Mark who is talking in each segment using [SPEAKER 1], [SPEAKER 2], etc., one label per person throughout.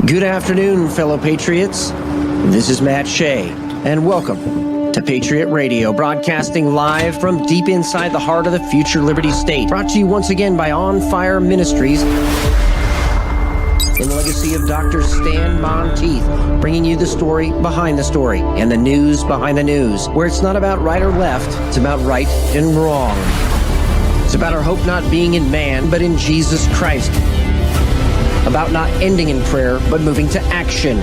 [SPEAKER 1] Good afternoon, fellow patriots. This is Matt Shea, and welcome to Patriot Radio, broadcasting live from deep inside the heart of the future Liberty State. Brought to you once again by On Fire Ministries, in the legacy of Dr. Stan Monteith, bringing you the story behind the story and the news behind the news, where it's not about right or left, it's about right and wrong. It's about our hope not being in man, but in Jesus Christ. About not ending in prayer, but moving to action.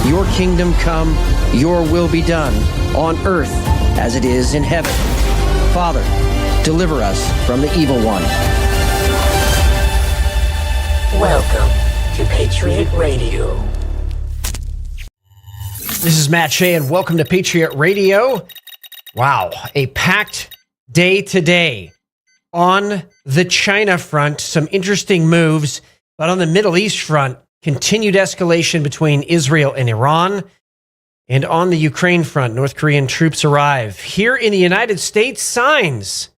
[SPEAKER 1] Your kingdom come, your will be done, on earth as it is in heaven. Father, deliver us from the evil one.
[SPEAKER 2] Welcome to Patriot Radio.
[SPEAKER 1] This is Matt Shea, and welcome to Patriot Radio. Wow, a packed day today. On the China front, some interesting moves, but on the Middle East front, continued escalation between Israel and Iran. And on the Ukraine front, North Korean troops arrive. Here in the United States, signs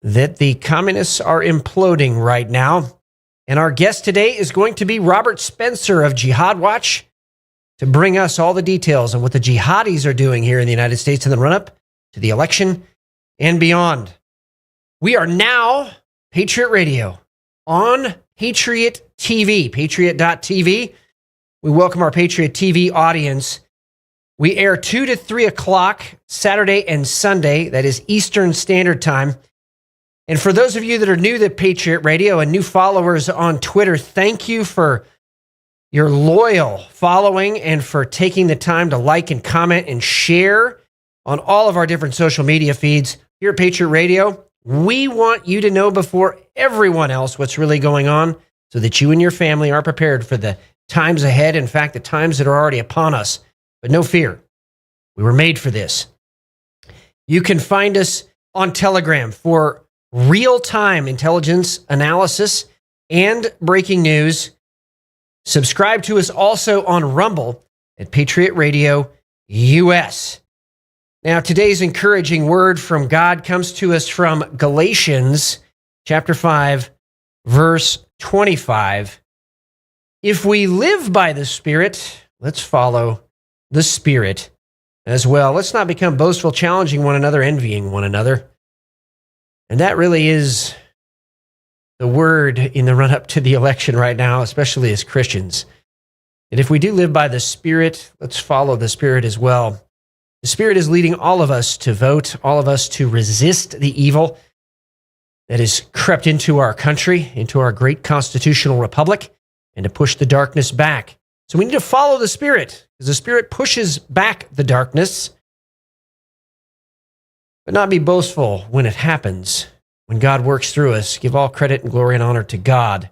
[SPEAKER 1] that the communists are imploding right now. And our guest today is going to be Robert Spencer of Jihad Watch to bring us all the details on what the jihadis are doing here in the United States in the run-up to the election and beyond. We are now Patriot Radio on Patriot TV, patriot.tv. We welcome our Patriot TV audience. We air 2 to 3 o'clock Saturday and Sunday. That is Eastern Standard Time. And for those of you that are new to Patriot Radio and new followers on Twitter, thank you for your loyal following and for taking the time to like and comment and share on all of our different social media feeds here at Patriot Radio. We want you to know before everyone else what's really going on so that you and your family are prepared for the times ahead. In fact, the times that are already upon us. But no fear. We were made for this. You can find us on Telegram for real-time intelligence analysis and breaking news. Subscribe to us also on Rumble at Patriot Radio US. Now, today's encouraging word from God comes to us from Galatians chapter 5, verse 25. If we live by the Spirit, let's follow the Spirit as well. Let's not become boastful, challenging one another, envying one another. And that really is the word in the run-up to the election right now, especially as Christians. And if we do live by the Spirit, let's follow the Spirit as well. The Spirit is leading all of us to vote, all of us to resist the evil that has crept into our country, into our great constitutional republic, and to push the darkness back. So we need to follow the Spirit, because the Spirit pushes back the darkness, but not be boastful when it happens. When God works through us, give all credit and glory and honor to God.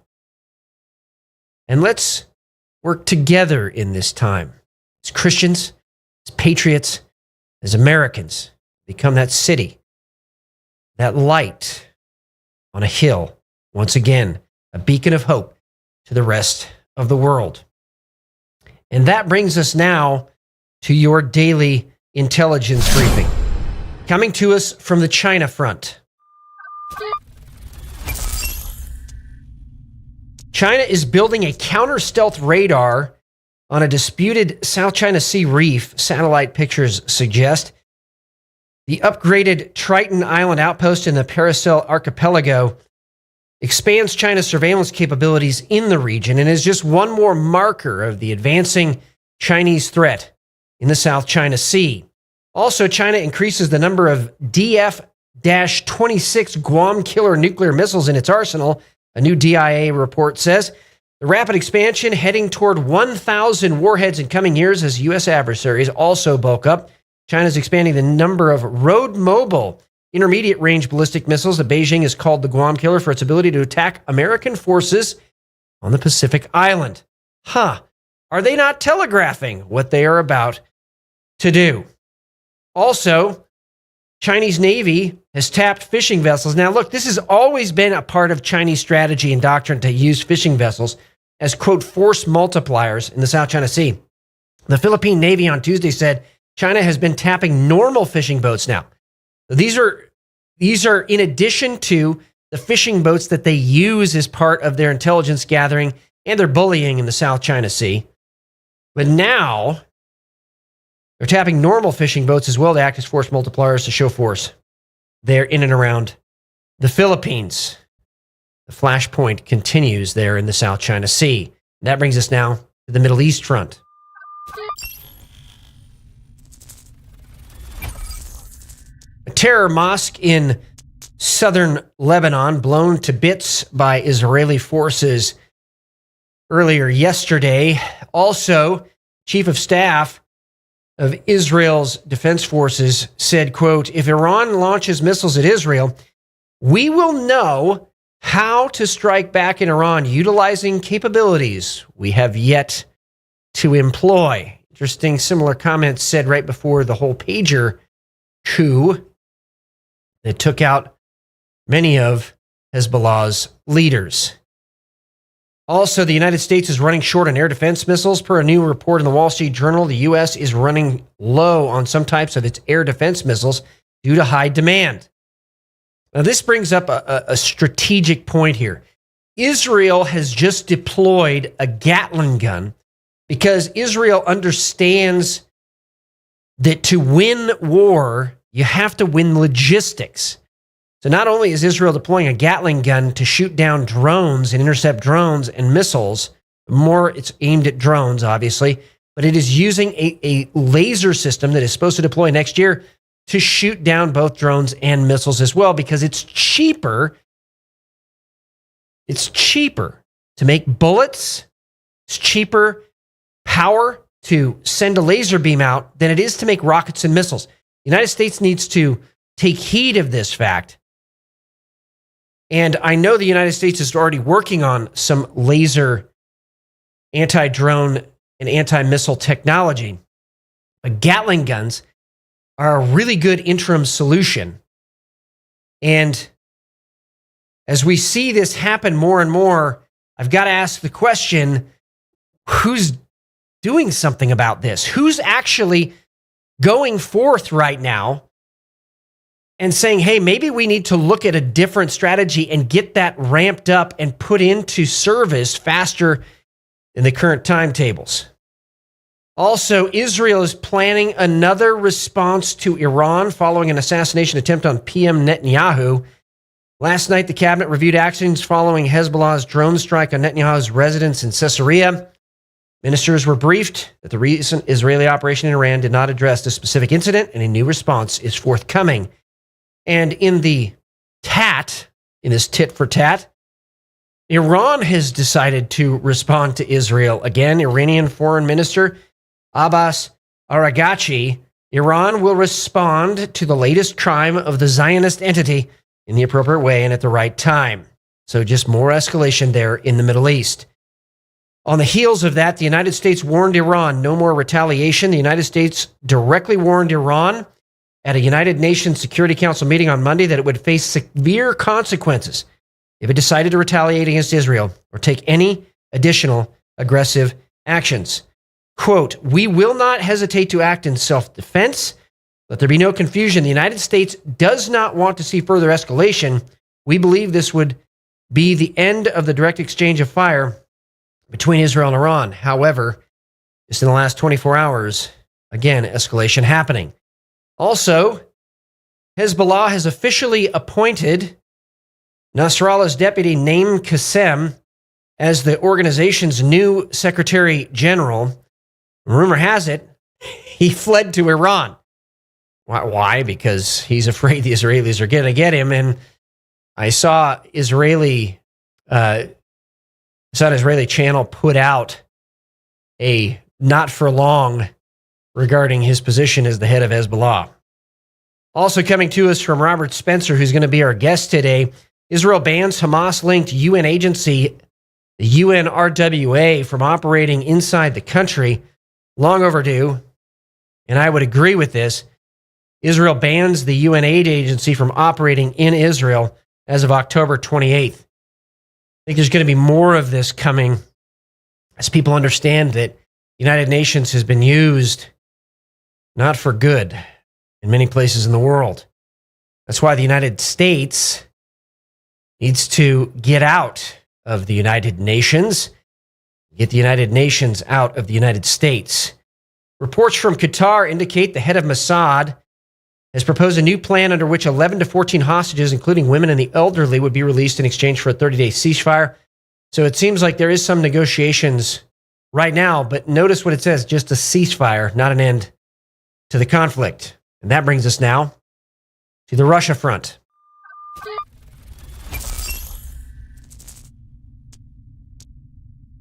[SPEAKER 1] And let's work together in this time. As Christians, as patriots, as Americans, become that city, that light on a hill, once again, a beacon of hope to the rest of the world. And that brings us now to your daily intelligence briefing, coming to us from the China front. China is building a counter-stealth radar on a disputed South China Sea reef, satellite pictures suggest. The upgraded Triton Island outpost in the Paracel Archipelago expands China's surveillance capabilities in the region and is just one more marker of the advancing Chinese threat in the South China Sea. Also, China increases the number of DF-26 Guam killer nuclear missiles in its arsenal, a new DIA report says. The rapid expansion heading toward 1,000 warheads in coming years as U.S. adversaries also bulk up. China's expanding the number of road-mobile intermediate-range ballistic missiles that Beijing has called the Guam Killer for its ability to attack American forces on the Pacific Island. Are they not telegraphing what they are about to do? Also, Chinese Navy has tapped fishing vessels. Now, look, this has always been a part of Chinese strategy and doctrine to use fishing vessels as, quote, force multipliers in the South China Sea. The Philippine Navy on Tuesday said China has been tapping normal fishing boats now. These are in addition to the fishing boats that they use as part of their intelligence gathering and they're bullying in the South China Sea. But now they're tapping normal fishing boats as well to act as force multipliers to show force. They're in and around the Philippines. The flashpoint continues there in the South China Sea. That brings us now to the Middle East front. A terror mosque in southern Lebanon blown to bits by Israeli forces earlier yesterday. Also, Chief of Staff of Israel's defense forces said, quote, if Iran launches missiles at Israel, we will know how to strike back in Iran utilizing capabilities we have yet to employ. Interesting, similar comments said right before the whole pager coup that took out many of Hezbollah's leaders. Also, the United States is running short on air defense missiles. Per a new report in the Wall Street Journal, the U.S. is running low on some types of its air defense missiles due to high demand. Now, this brings up a strategic point here. Israel has just deployed a Gatling gun because Israel understands that to win war, you have to win logistics. So not only is Israel deploying a Gatling gun to shoot down drones and intercept drones and missiles, more it's aimed at drones, obviously, but it is using a laser system that is supposed to deploy next year to shoot down both drones and missiles as well, because it's cheaper. It's cheaper to make bullets. It's cheaper power to send a laser beam out than it is to make rockets and missiles. The United States needs to take heed of this fact. And I know the United States is already working on some laser anti-drone and anti-missile technology. But Gatling guns are a really good interim solution. And as we see this happen more and more, I've got to ask the question, who's doing something about this? Who's actually going forth right now and saying, hey, maybe we need to look at a different strategy and get that ramped up and put into service faster than the current timetables? Also, Israel is planning another response to Iran following an assassination attempt on PM Netanyahu. Last night, the cabinet reviewed actions following Hezbollah's drone strike on Netanyahu's residence in Caesarea. Ministers were briefed that the recent Israeli operation in Iran did not address the specific incident, and a new response is forthcoming. And in the this tit for tat, Iran has decided to respond to Israel. Again, Iranian Foreign Minister Abbas Araghchi, Iran will respond to the latest crime of the Zionist entity in the appropriate way and at the right time. So just more escalation there in the Middle East. On the heels of that, the United States warned Iran no more retaliation. The United States directly warned Iran at a United Nations Security Council meeting on Monday that it would face severe consequences if it decided to retaliate against Israel or take any additional aggressive actions. Quote, we will not hesitate to act in self-defense. Let there be no confusion. The United States does not want to see further escalation. We believe this would be the end of the direct exchange of fire between Israel and Iran. However, just in the last 24 hours, again, escalation happening. Also, Hezbollah has officially appointed Nasrallah's deputy Naim Qassem as the organization's new Secretary General. Rumor has it, he fled to Iran. Why? Because he's afraid the Israelis are going to get him. And I saw an Israeli channel put out a not for long regarding his position as the head of Hezbollah. Also coming to us from Robert Spencer, who's going to be our guest today, Israel bans Hamas-linked UN agency, the UNRWA, from operating inside the country. Long overdue, and I would agree with this. Israel bans the UN aid agency from operating in Israel as of October 28th. I think there's going to be more of this coming as people understand that the United Nations has been used not for good in many places in the world. That's why the United States needs to get out of the United Nations get the United Nations out of the United States. Reports from Qatar indicate the head of Mossad has proposed a new plan under which 11 to 14 hostages, including women and the elderly, would be released in exchange for a 30-day ceasefire. So it seems like there is some negotiations right now, but notice what it says, just a ceasefire, not an end to the conflict. And that brings us now to the Russia front.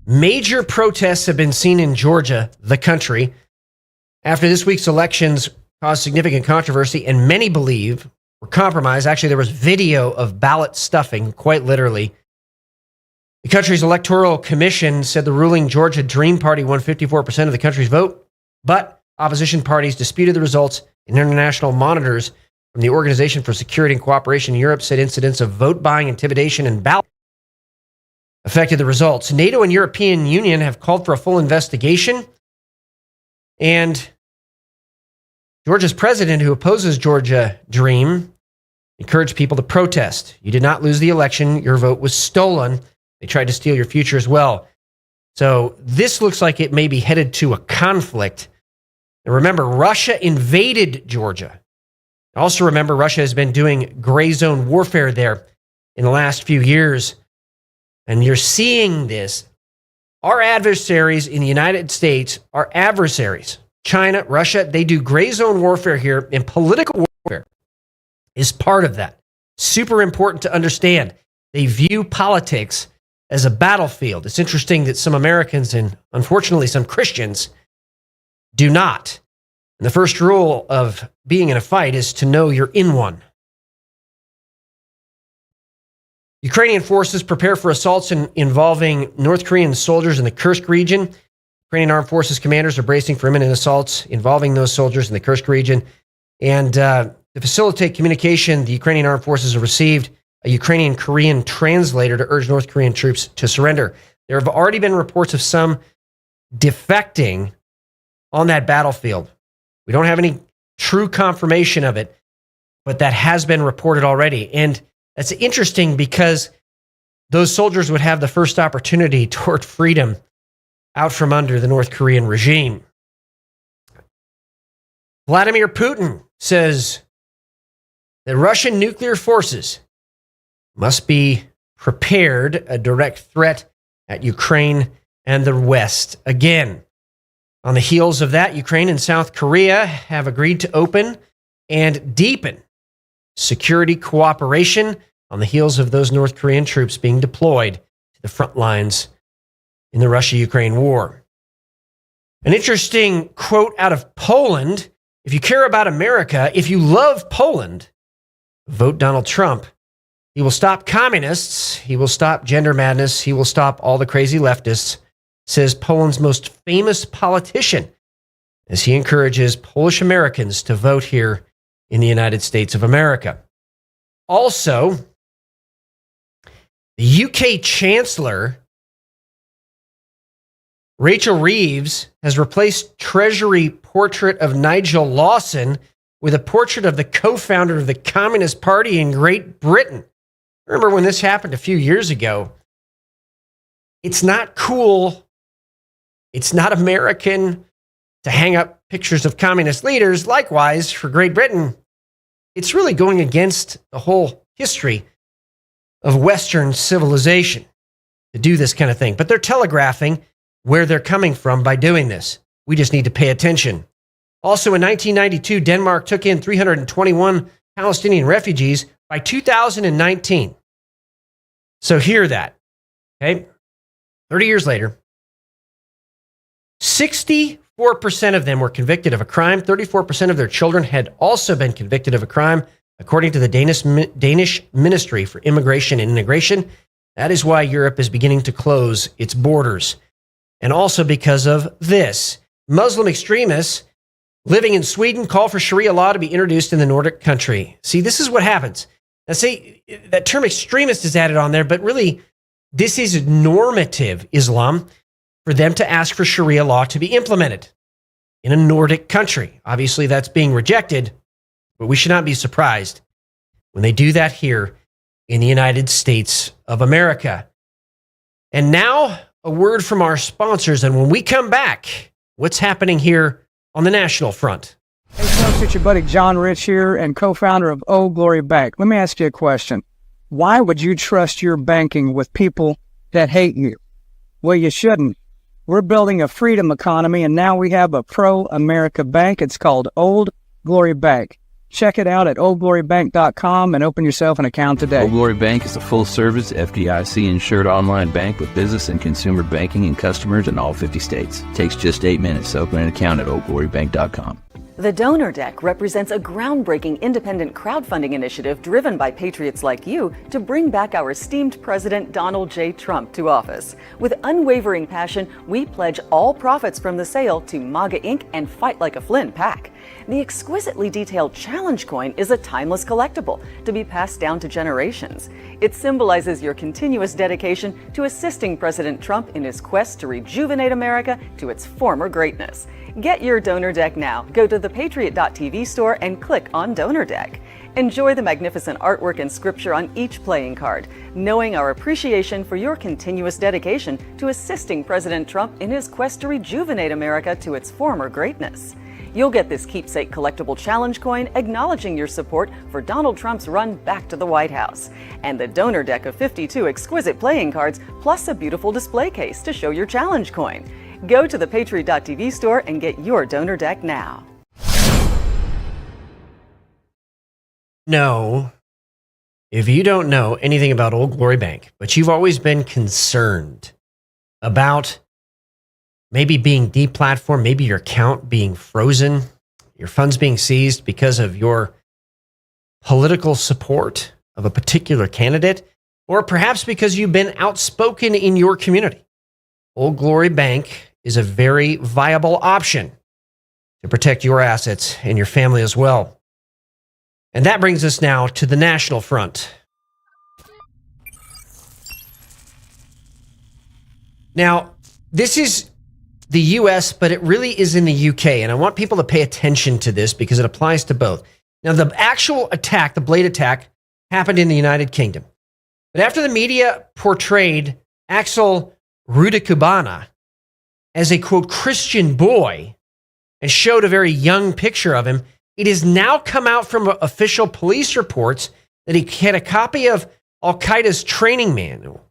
[SPEAKER 1] Major protests have been seen in Georgia, the country, after this week's elections caused significant controversy, and many believe were compromised. Actually, there was video of ballot stuffing, quite literally. The country's electoral commission said the ruling Georgia Dream Party won 54% of the country's vote, but opposition parties disputed the results, and international monitors from the Organization for Security and Cooperation in Europe said incidents of vote buying, intimidation, and ballot affected the results. NATO and European Union have called for a full investigation, and Georgia's president, who opposes Georgia Dream, encouraged people to protest. You did not lose the election. Your vote was stolen. They tried to steal your future as well. So this looks like it may be headed to a conflict. And remember, Russia invaded Georgia. Also remember, Russia has been doing gray zone warfare there in the last few years. And you're seeing this. Our adversaries in the United States are adversaries. China, Russia, they do gray zone warfare here, and political warfare is part of that. Super important to understand. They view politics as a battlefield. It's interesting that some Americans and unfortunately some Christians do not. And the first rule of being in a fight is to know you're in one. Ukrainian forces prepare for assaults involving North Korean soldiers in the Kursk region. Ukrainian Armed Forces commanders are bracing for imminent assaults involving those soldiers in the Kursk region. And to facilitate communication, the Ukrainian Armed Forces have received a Ukrainian-Korean translator to urge North Korean troops to surrender. There have already been reports of some defecting on that battlefield. We don't have any true confirmation of it, but that has been reported already. And that's interesting because those soldiers would have the first opportunity toward freedom out from under the North Korean regime. Vladimir Putin says that Russian nuclear forces must be prepared, a direct threat at Ukraine and the West. Again, on the heels of that, Ukraine and South Korea have agreed to open and deepen security cooperation on the heels of those North Korean troops being deployed to the front lines in the Russia-Ukraine war. An interesting quote out of Poland: if you care about America, if you love Poland, vote Donald Trump. He will stop communists, he will stop gender madness, he will stop all the crazy leftists, says Poland's most famous politician, as he encourages Polish Americans to vote here in the United States of America. Also, the UK Chancellor, Rachel Reeves, has replaced Treasury portrait of Nigel Lawson with a portrait of the co-founder of the Communist Party in Great Britain. Remember when this happened a few years ago? It's not cool. It's not American to hang up pictures of communist leaders. Likewise, for Great Britain, it's really going against the whole history of Western civilization to do this kind of thing. But they're telegraphing where they're coming from by doing this. We just need to pay attention. Also, in 1992, Denmark took in 321 Palestinian refugees. By 2019, so hear that, okay? 30 years later, 64% of them were convicted of a crime. 34% of their children had also been convicted of a crime, according to the Danish Ministry for Immigration and Integration. That is why Europe is beginning to close its borders. And also because of this. Muslim extremists living in Sweden call for Sharia law to be introduced in the Nordic country. See, this is what happens. Now, say that term extremist is added on there, but really, this is normative Islam for them to ask for Sharia law to be implemented in a Nordic country. Obviously, that's being rejected, but we should not be surprised when they do that here in the United States of America. And now a word from our sponsors. And when we come back, what's happening here on the national front?
[SPEAKER 3] Hey folks, it's your buddy John Rich here and co-founder of Old Glory Bank. Let me ask you a question. Why would you trust your banking with people that hate you? Well, you shouldn't. We're building a freedom economy, and now we have a pro-America bank. It's called Old Glory Bank. Check it out at oldglorybank.com and open yourself an account today.
[SPEAKER 4] Old Glory Bank is a full-service, FDIC-insured online bank with business and consumer banking and customers in all 50 states. It takes just 8 minutes to open an account at oldglorybank.com.
[SPEAKER 5] The Donor Deck represents a groundbreaking independent crowdfunding initiative driven by patriots like you to bring back our esteemed President Donald J. Trump to office. With unwavering passion, we pledge all profits from the sale to MAGA Inc. and Fight Like a Flynn PAC. The exquisitely detailed challenge coin is a timeless collectible to be passed down to generations. It symbolizes your continuous dedication to assisting President Trump in his quest to rejuvenate America to its former greatness. Get your Donor Deck now. Go to the Patriot.tv store and click on Donor Deck. Enjoy the magnificent artwork and scripture on each playing card, knowing our appreciation for your continuous dedication to assisting President Trump in his quest to rejuvenate America to its former greatness. You'll get this keepsake collectible challenge coin acknowledging your support for Donald Trump's run back to the White House, and the Donor Deck of 52 exquisite playing cards, plus a beautiful display case to show your challenge coin. Go to the Patriot.tv store and get your Donor Deck now.
[SPEAKER 1] No, if you don't know anything about Old Glory Bank, but you've always been concerned about maybe being deplatformed, maybe your account being frozen, your funds being seized because of your political support of a particular candidate, or perhaps because you've been outspoken in your community, Old Glory Bank is a very viable option to protect your assets and your family as well. And that brings us now to the national front. Now, this is the US, but it really is in the UK. And I want people to pay attention to this because it applies to both. Now, the actual attack, the blade attack, happened in the United Kingdom. But after the media portrayed Axel Rudikubana as a, quote, Christian boy and showed a very young picture of him, it has now come out from official police reports that he had a copy of Al-Qaeda's training manual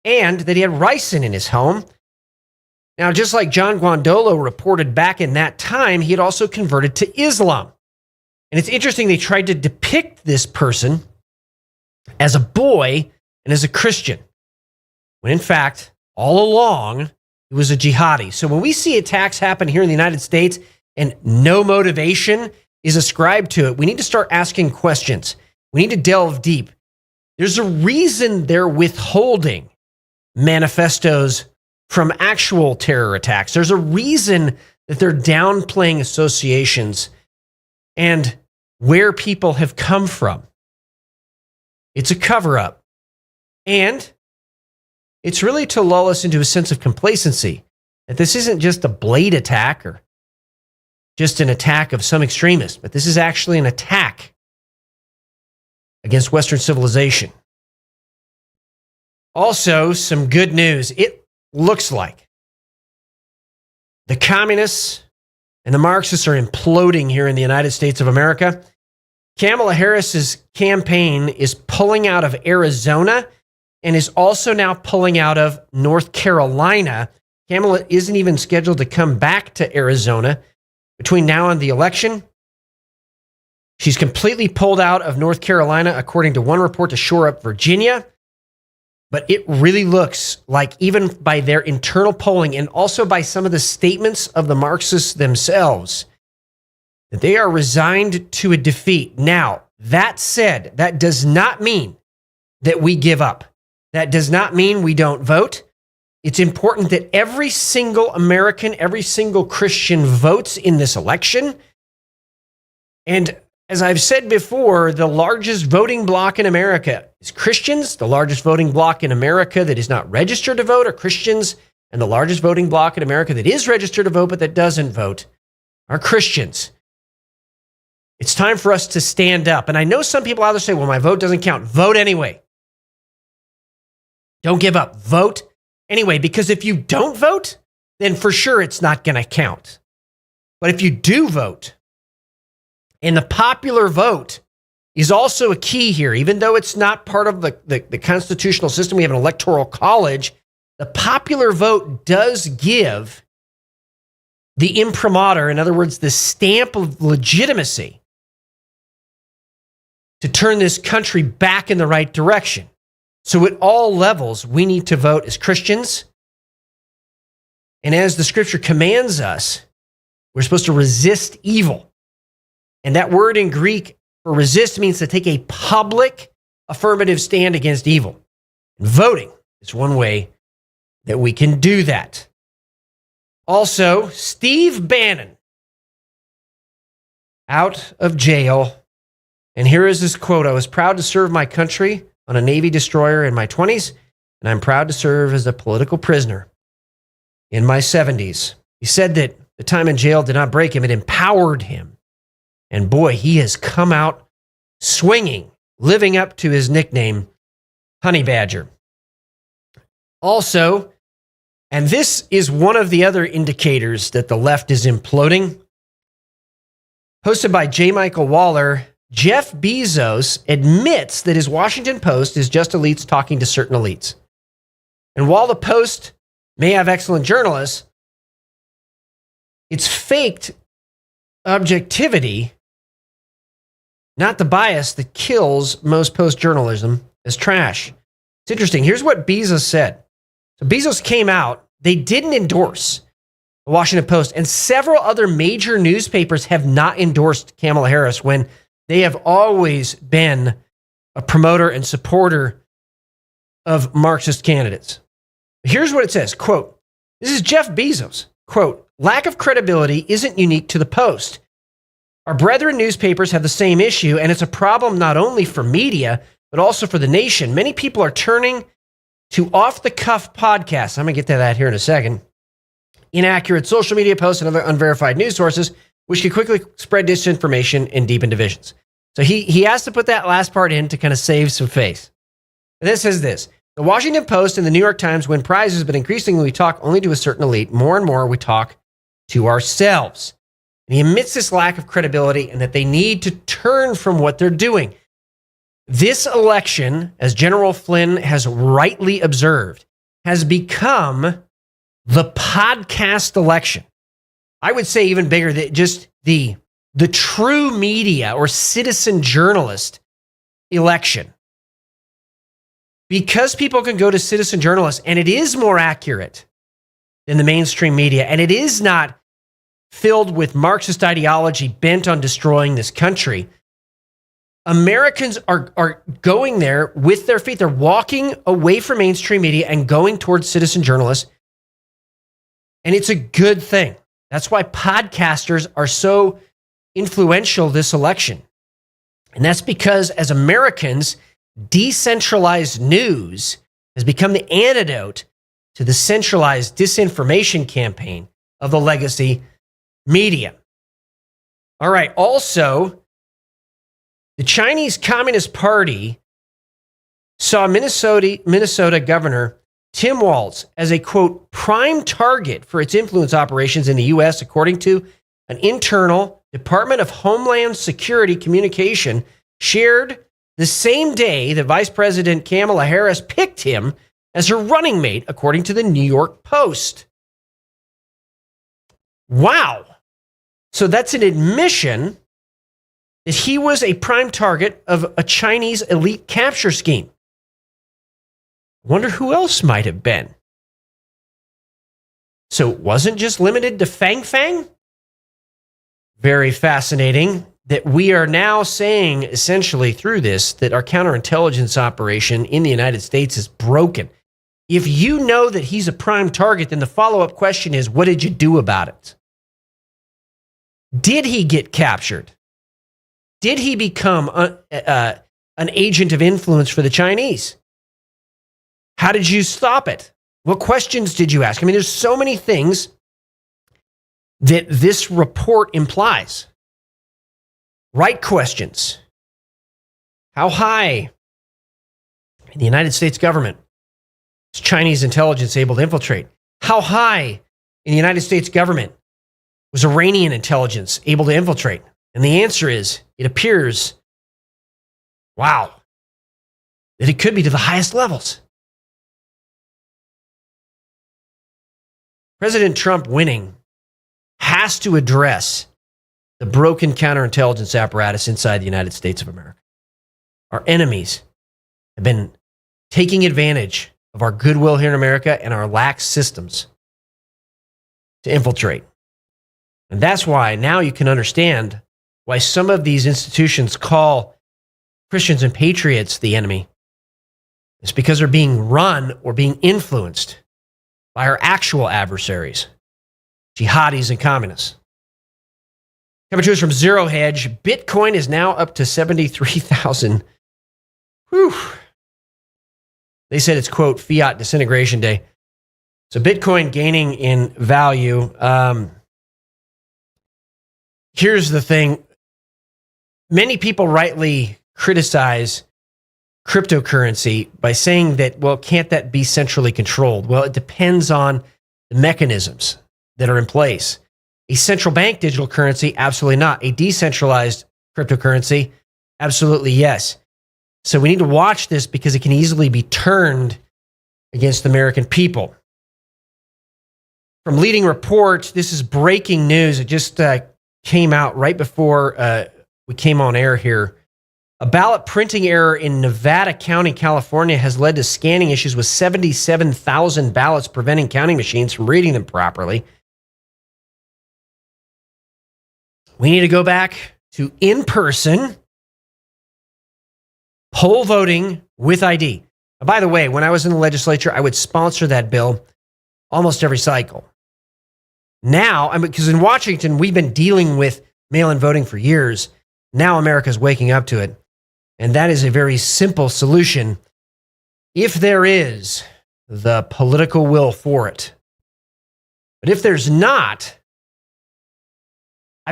[SPEAKER 1] and that he had ricin in his home. Now, just like John Guandolo reported back in that time, he had also converted to Islam. And it's interesting, they tried to depict this person as a boy and as a Christian, when in fact, all along, he was a jihadi. So when we see attacks happen here in the United States and no motivation is ascribed to it, we need to start asking questions. We need to delve deep. There's a reason they're withholding manifestos from actual terror attacks. There's a reason that they're downplaying associations and where people have come from. It's a cover-up. And it's really to lull us into a sense of complacency, that this isn't just a blade attack or just an attack of some extremist, but this is actually an attack against Western civilization. Also, some good news. It looks like the communists and the Marxists are imploding here in the United States of America. Kamala Harris's campaign is pulling out of Arizona and is also now pulling out of North Carolina. Kamala isn't even scheduled to come back to Arizona between now and the election. She's completely pulled out of North Carolina, according to one report, to shore up Virginia. But it really looks like, even by their internal polling and also by some of the statements of the Marxists themselves, that they are resigned to a defeat. Now, that said, that does not mean that we give up. That does not mean we don't vote. It's important that every single American, every single Christian votes in this election. And as I've said before, the largest voting bloc in America is Christians. The largest voting bloc in America that is not registered to vote are Christians. And the largest voting bloc in America that is registered to vote but that doesn't vote are Christians. It's time for us to stand up. And I know some people out there say, well, my vote doesn't count. Vote anyway. Don't give up. Vote anyway, because if you don't vote, then for sure it's not going to count. But if you do vote, and the popular vote is also a key here, even though it's not part of the constitutional system, we have an electoral college, the popular vote does give the imprimatur, in other words, the stamp of legitimacy, to turn this country back in the right direction. So at all levels, we need to vote as Christians. And as the scripture commands us, we're supposed to resist evil. And that word in Greek for resist means to take a public affirmative stand against evil. And voting is one way that we can do that. Also, Steve Bannon out of jail. And here is his quote: "I was proud to serve my country on a Navy destroyer in my 20s, and I'm proud to serve as a political prisoner in my 70s. He said that the time in jail did not break him, it empowered him. And boy, he has come out swinging, living up to his nickname, Honey Badger. Also, and this is one of the other indicators that the left is imploding, hosted by J. Michael Waller, Jeff Bezos admits that his Washington Post is just elites talking to certain elites. And while the Post may have excellent journalists, it's faked objectivity, not the bias that kills most Post journalism, as trash. It's interesting. Here's what Bezos said. So Bezos came out. They didn't endorse the Washington Post, and several other major newspapers have not endorsed Kamala Harris when they have always been a promoter and supporter of Marxist candidates. Here's what it says, quote, this is Jeff Bezos, quote, lack of credibility isn't unique to the Post. Our brethren newspapers have the same issue, and it's a problem not only for media, but also for the nation. Many people are turning to off-the-cuff podcasts. I'm going to get to that here in a second. Inaccurate social media posts and other unverified news sources, which can quickly spread disinformation and deepen divisions. So he has to put that last part in to kind of save some face. And this says this. The Washington Post and the New York Times win prizes, but increasingly we talk only to a certain elite. More and more we talk to ourselves. And he admits this lack of credibility and that they need to turn from what they're doing. This election, as General Flynn has rightly observed, has become the podcast election. I would say even bigger than just the true media or citizen journalist election. Because people can go to citizen journalists and it is more accurate than the mainstream media, and it is not filled with Marxist ideology bent on destroying this country. Americans are going there with their feet. They're walking away from mainstream media and going towards citizen journalists. And it's a good thing. That's why podcasters are so influential this election. And that's because as Americans, decentralized news has become the antidote to the centralized disinformation campaign of the legacy media. All right. Also, the Chinese Communist Party saw Minnesota Governor Tim Walz as a, quote, prime target for its influence operations in the U.S., according to an internal Department of Homeland Security communication shared the same day that Vice President Kamala Harris picked him as her running mate, according to the New York Post. Wow. So that's an admission that he was a prime target of a Chinese elite capture scheme. Wonder who else might have been. So it wasn't just limited to Fang Fang? Very fascinating that we are now saying essentially through this that our counterintelligence operation in the United States is broken. If you know that he's a prime target, then the follow-up question is, what did you do about it? Did he get captured? Did he become an agent of influence for the Chinese? How did you stop it? What questions did you ask? I mean, there's so many things that this report implies. Right questions. How high in the United States government is Chinese intelligence able to infiltrate? How high in the United States government was Iranian intelligence able to infiltrate? And the answer is, it appears, wow, that it could be to the highest levels. President Trump winning has to address the broken counterintelligence apparatus inside the United States of America. Our enemies have been taking advantage of our goodwill here in America and our lax systems to infiltrate. And that's why now you can understand why some of these institutions call Christians and patriots the enemy. It's because they're being run or being influenced by our actual adversaries, jihadis and communists. Coming to us from Zero Hedge, Bitcoin is now up to 73,000. Whew. They said it's, quote, fiat disintegration day. So Bitcoin gaining in value. Here's the thing. Many people rightly criticize cryptocurrency by saying that, well, can't that be centrally controlled? Well, it depends on the mechanisms that are in place. A central bank digital currency, absolutely not. A decentralized cryptocurrency, absolutely yes. So we need to watch this because it can easily be turned against the American people. From leading reports, this is breaking news. It just came out right before we came on air here. A ballot printing error in Nevada County, California, has led to scanning issues with 77,000 ballots, preventing counting machines from reading them properly. We need to go back to in-person poll voting with ID. Now, by the way, when I was in the legislature, I would sponsor that bill almost every cycle. Now, because in Washington, we've been dealing with mail-in voting for years. Now America's waking up to it. And that is a very simple solution if there is the political will for it. But if there's not,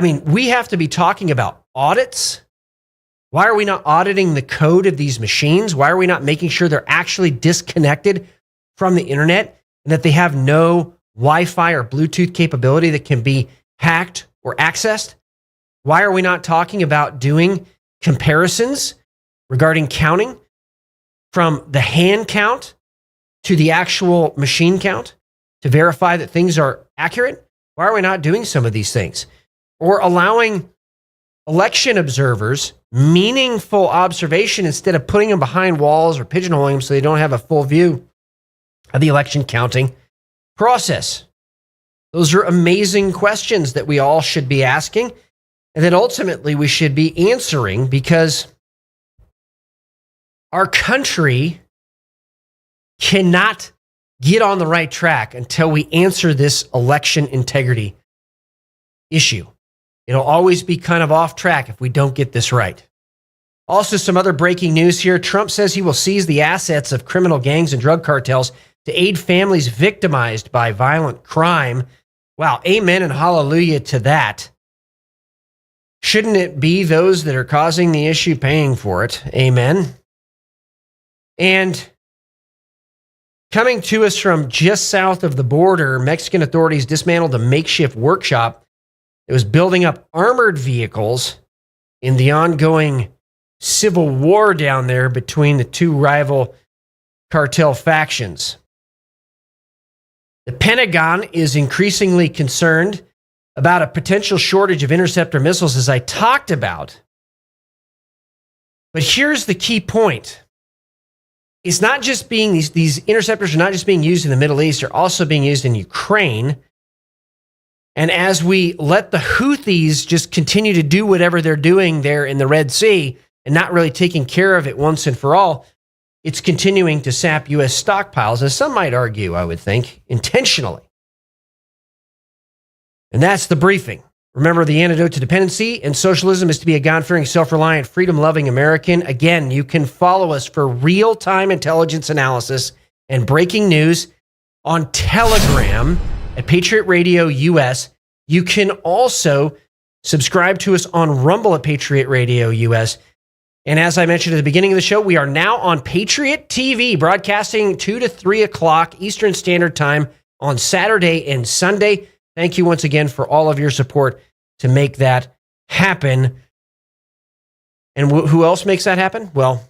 [SPEAKER 1] we have to be talking about audits. Why are we not auditing the code of these machines? Why are we not making sure they're actually disconnected from the internet and that they have no Wi-Fi or Bluetooth capability that can be hacked or accessed? Why are we not talking about doing comparisons regarding counting from the hand count to the actual machine count to verify that things are accurate? Why are we not doing some of these things? Or allowing election observers meaningful observation instead of putting them behind walls or pigeonholing them so they don't have a full view of the election counting process? Those are amazing questions that we all should be asking and that ultimately we should be answering, because our country cannot get on the right track until we answer this election integrity issue. It'll always be kind of off track if we don't get this right. Also, some other breaking news here. Trump says he will seize the assets of criminal gangs and drug cartels to aid families victimized by violent crime. Wow, amen and hallelujah to that. Shouldn't it be those that are causing the issue paying for it? Amen. And coming to us from just south of the border, Mexican authorities dismantled a makeshift workshop that was building up armored vehicles in the ongoing civil war down there between the two rival cartel factions. The Pentagon is increasingly concerned about a potential shortage of interceptor missiles, as I talked about. But here's the key point. It's not just being, these interceptors are not just being used in the Middle East, they're also being used in Ukraine. And as we let the Houthis just continue to do whatever they're doing there in the Red Sea and not really taking care of it once and for all, it's continuing to sap U.S. stockpiles, as some might argue, I would think, intentionally. And that's the briefing. Remember, the antidote to dependency and socialism is to be a God-fearing, self-reliant, freedom-loving American. Again, you can follow us for real-time intelligence analysis and breaking news on Telegram at Patriot Radio US. You can also subscribe to us on Rumble at Patriot Radio US. And as I mentioned at the beginning of the show, we are now on Patriot TV, broadcasting 2 to 3 o'clock Eastern Standard Time on Saturday and Sunday. Thank you once again for all of your support to make that happen. And who else makes that happen? Well,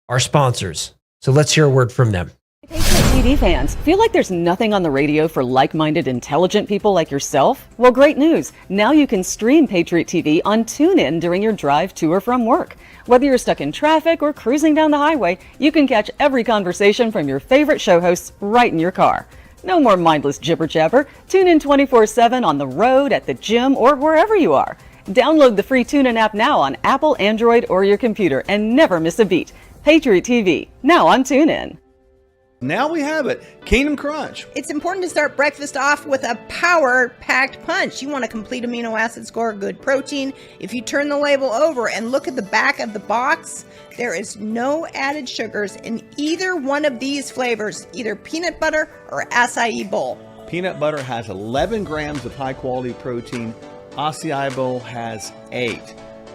[SPEAKER 1] our sponsors. So let's hear a word from them.
[SPEAKER 5] Patriot TV fans, feel like there's nothing on the radio for like-minded, intelligent people like yourself? Well, great news. Now you can stream Patriot TV on TuneIn during your drive to or from work. Whether you're stuck in traffic or cruising down the highway, you can catch every conversation from your favorite show hosts right in your car. No more mindless jibber-jabber. Tune in 24/7 on the road, at the gym, or wherever you are. Download the free TuneIn app now on Apple, Android, or your computer and never miss a beat. Patriot TV, now on TuneIn.
[SPEAKER 6] Now we have it. Kingdom Crunch.
[SPEAKER 7] It's important to start breakfast off with a power-packed punch. You want a complete amino acid score, good protein. If you turn the label over and look at the back of the box, there is no added sugars in either one of these flavors, either peanut butter or acai bowl.
[SPEAKER 6] Peanut butter has 11 grams of high-quality protein. Acai bowl has 8.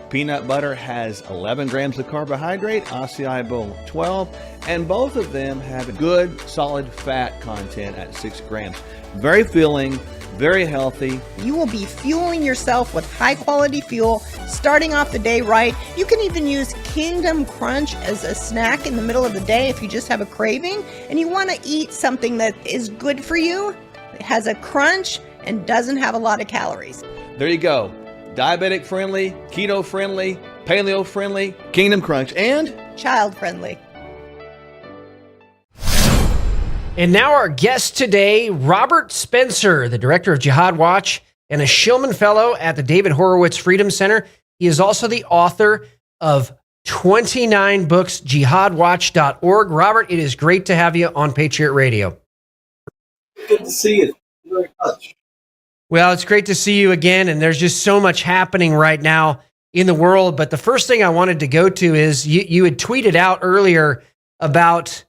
[SPEAKER 6] Peanut butter has 11 grams of carbohydrate, acai bowl 12, and both of them have a good solid fat content at 6 grams. Very filling, very healthy.
[SPEAKER 7] You will be fueling yourself with high-quality fuel, starting off the day right. You can even use Kingdom Crunch as a snack in the middle of the day if you just have a craving and you want to eat something that is good for you, it has a crunch, and doesn't have a lot of calories.
[SPEAKER 6] There you go. Diabetic friendly, keto friendly, paleo friendly, Kingdom Crunch, and
[SPEAKER 7] Child friendly.
[SPEAKER 1] And now our guest today, Robert Spencer, the director of Jihad Watch and a Shillman Fellow at the David Horowitz Freedom Center. He is also the author of 29 books, jihadwatch.org. Robert, it is great to have you on Patriot Radio.
[SPEAKER 8] Good to see you. Thank you very much.
[SPEAKER 1] Well, it's great to see you again, and there's just so much happening right now in the world. But the first thing I wanted to go to is you had tweeted out earlier about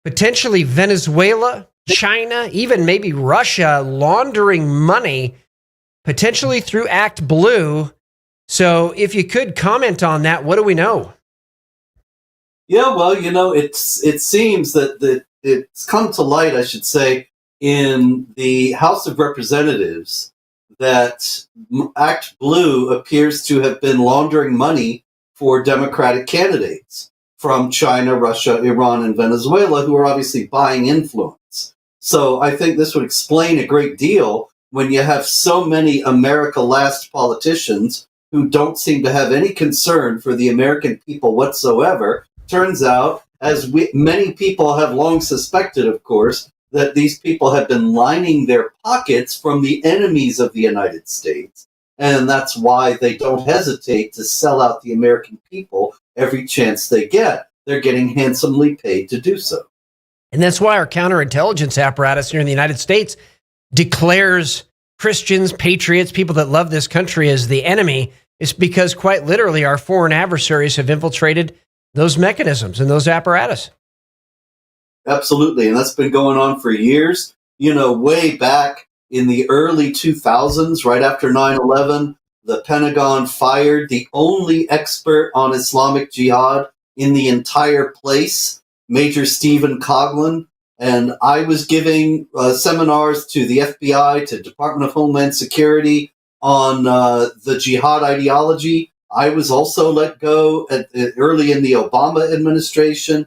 [SPEAKER 1] potentially Venezuela, China, even maybe Russia laundering money, potentially through Act Blue. So if you could comment on that, what do we know?
[SPEAKER 8] Yeah, well, it seems that it's come to light, I should say, in the House of Representatives that Act Blue appears to have been laundering money for Democratic candidates from China, Russia, Iran, and Venezuela, who are obviously buying influence. So I think this would explain a great deal when you have so many America Last politicians who don't seem to have any concern for the American people whatsoever. Turns out, as many people have long suspected, of course, that these people have been lining their pockets from the enemies of the United States. And that's why they don't hesitate to sell out the American people every chance they get. They're getting handsomely paid to do so.
[SPEAKER 1] And that's why our counterintelligence apparatus here in the United States declares Christians, patriots, people that love this country as the enemy. It's because quite literally our foreign adversaries have infiltrated those mechanisms and those apparatus.
[SPEAKER 8] Absolutely. And that's been going on for years. Way back in the early 2000s, right after 9/11, the Pentagon fired the only expert on Islamic Jihad in the entire place, Major Stephen Coughlin. And I was giving seminars to the FBI, to Department of Homeland Security on the jihad ideology. I was also let go early in the Obama administration.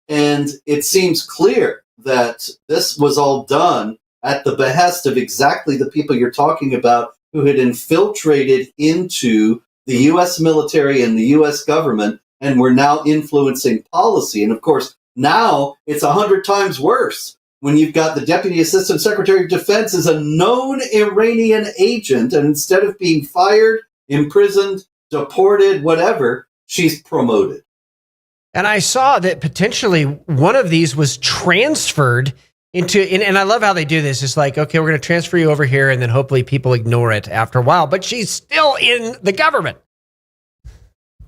[SPEAKER 8] And it seems clear that this was all done at the behest of exactly the people you're talking about, who had infiltrated into the U.S. military and the U.S. government and were now influencing policy. And of course, now it's 100 times worse when you've got the Deputy Assistant Secretary of Defense as a known Iranian agent, and instead of being fired, imprisoned, deported, whatever, she's promoted.
[SPEAKER 1] And I saw that potentially one of these was transferred into, and I love how they do this. It's like, okay, we're going to transfer you over here, and then hopefully people ignore it after a while. But she's still in the government.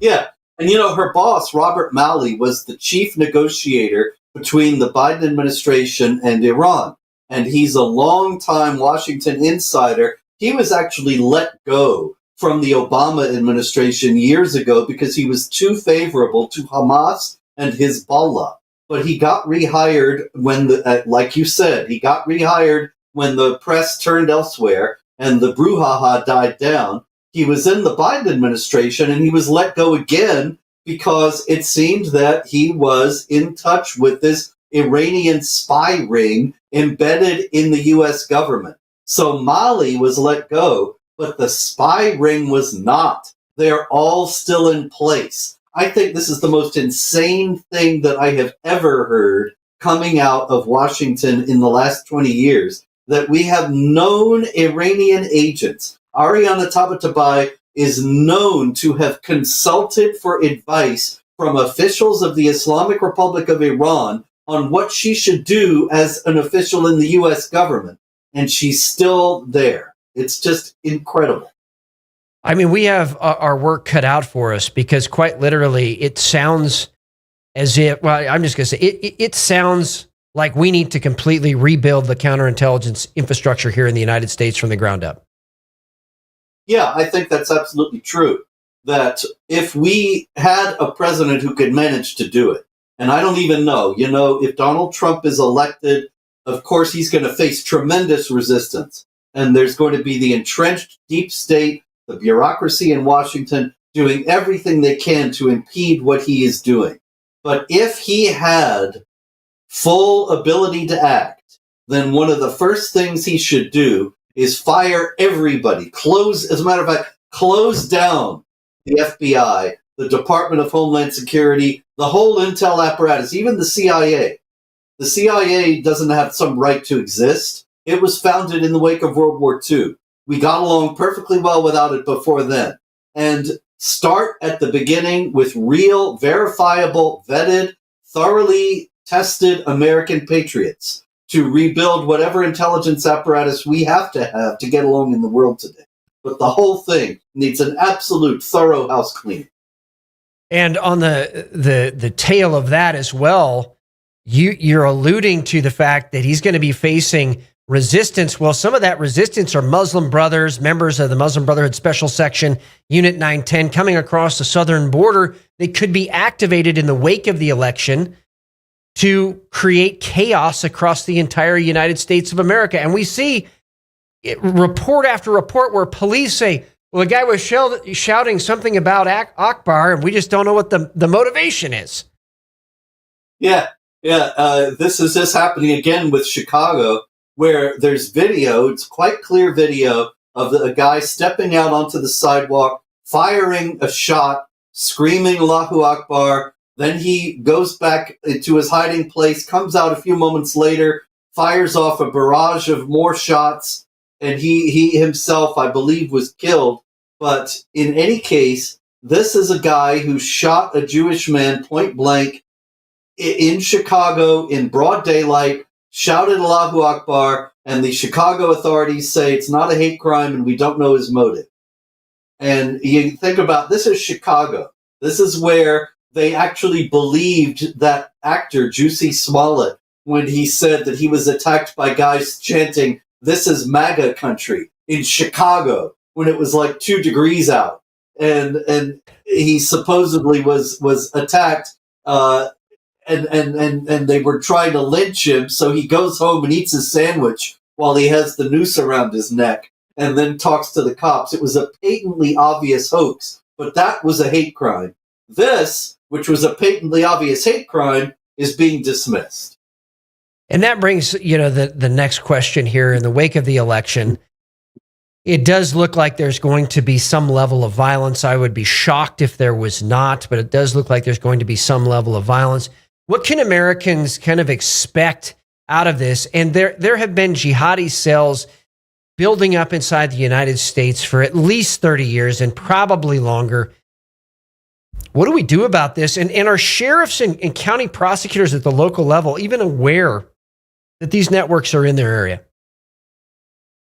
[SPEAKER 8] Yeah. And, her boss, Robert Malley, was the chief negotiator between the Biden administration and Iran. And he's a longtime Washington insider. He was actually let go from the Obama administration years ago because he was too favorable to Hamas and Hezbollah. But he got rehired when, like you said, he got rehired when the press turned elsewhere and the brouhaha died down. He was in the Biden administration and he was let go again because it seemed that he was in touch with this Iranian spy ring embedded in the U.S. government. So Mali was let go, but the spy ring was not. They're all still in place. I think this is the most insane thing that I have ever heard coming out of Washington in the last 20 years, that we have known Iranian agents. Ariana Tabatabai is known to have consulted for advice from officials of the Islamic Republic of Iran on what she should do as an official in the U.S. government. And she's still there. It's just incredible.
[SPEAKER 1] I mean, we have our work cut out for us because quite literally it sounds as if, well, I'm just going to say, it sounds like we need to completely rebuild the counterintelligence infrastructure here in the United States from the ground up.
[SPEAKER 8] Yeah, I think that's absolutely true. That if we had a president who could manage to do it, and I don't even know, if Donald Trump is elected, of course, he's going to face tremendous resistance. And there's going to be the entrenched deep state, the bureaucracy in Washington, doing everything they can to impede what he is doing. But if he had full ability to act, then one of the first things he should do is fire everybody. As a matter of fact, close down the FBI, the Department of Homeland Security, the whole intel apparatus, even the CIA. The CIA doesn't have some right to exist. It was founded in the wake of World War II. We got along perfectly well without it before then. And start at the beginning with real, verifiable, vetted, thoroughly tested American patriots to rebuild whatever intelligence apparatus we have to get along in the world today. But the whole thing needs an absolute thorough house cleaning.
[SPEAKER 1] And on the tail of that as well, you're alluding to the fact that he's going to be facing resistance. Well, some of that resistance are Muslim brothers, members of the Muslim Brotherhood Special Section, Unit 910, coming across the southern border. They could be activated in the wake of the election to create chaos across the entire United States of America. And we see report after report where police say, well, the guy was shouting something about Akbar, and we just don't know what the motivation is.
[SPEAKER 8] Yeah. This is just happening again with Chicago, where there's video, it's quite clear video, of a guy stepping out onto the sidewalk, firing a shot, screaming Allahu Akbar. Then he goes back to his hiding place, comes out a few moments later, fires off a barrage of more shots, and he himself, I believe, was killed. But in any case, this is a guy who shot a Jewish man point blank in Chicago in broad daylight, shouted Allahu Akbar, and the Chicago authorities say it's not a hate crime and we don't know his motive. And you think about, this is Chicago. This is where they actually believed that actor, Jussie Smollett, when he said that he was attacked by guys chanting, "This is MAGA country," in Chicago, when it was like 2 degrees out. And he supposedly was attacked, and they were trying to lynch him, so he goes home and eats his sandwich while he has the noose around his neck, and then talks to the cops. It was a patently obvious hoax, but that was a hate crime. This, which was a patently obvious hate crime, is being dismissed.
[SPEAKER 1] And that brings, the next question here. In the wake of the election, it does look like there's going to be some level of violence. I would be shocked if there was not, but it does look like there's going to be some level of violence. What can Americans kind of expect out of this? And there have been jihadi cells building up inside the United States for at least 30 years and probably longer. What do we do about this? And are sheriffs and county prosecutors at the local level even aware that these networks are in their area?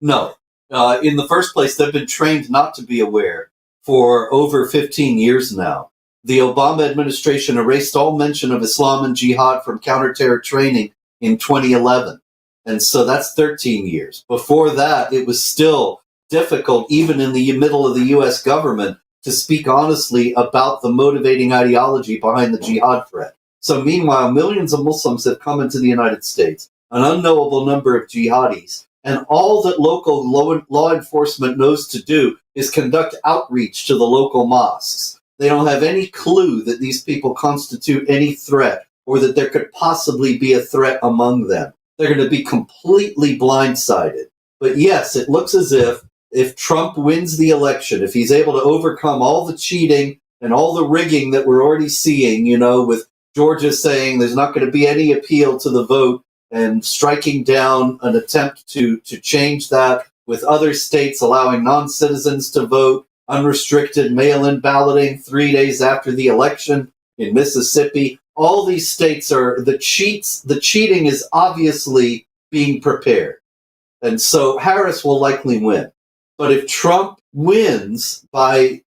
[SPEAKER 8] No. In the first place, they've been trained not to be aware for over 15 years now. The Obama administration erased all mention of Islam and jihad from counterterror training in 2011. And so that's 13 years. Before that, it was still difficult, even in the middle of the U.S. government, to speak honestly about the motivating ideology behind the jihad threat. So meanwhile, millions of Muslims have come into the United States, an unknowable number of jihadis, and all that local law enforcement knows to do is conduct outreach to the local mosques. They don't have any clue that these people constitute any threat or that there could possibly be a threat among them. They're going to be completely blindsided. But yes, it looks as if Trump wins the election, if he's able to overcome all the cheating and all the rigging that we're already seeing, with Georgia saying there's not going to be any appeal to the vote and striking down an attempt to change that, with other states allowing non-citizens to vote, unrestricted mail-in balloting 3 days after the election in Mississippi. All these states the cheating is obviously being prepared. And so Harris will likely win. But if Trump wins by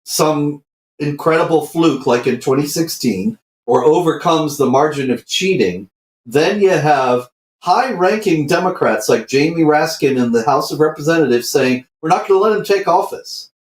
[SPEAKER 8] some incredible fluke like in 2016, or overcomes the margin of cheating, then you have high-ranking Democrats like Jamie Raskin in the House of Representatives saying, we're not going to let him take office.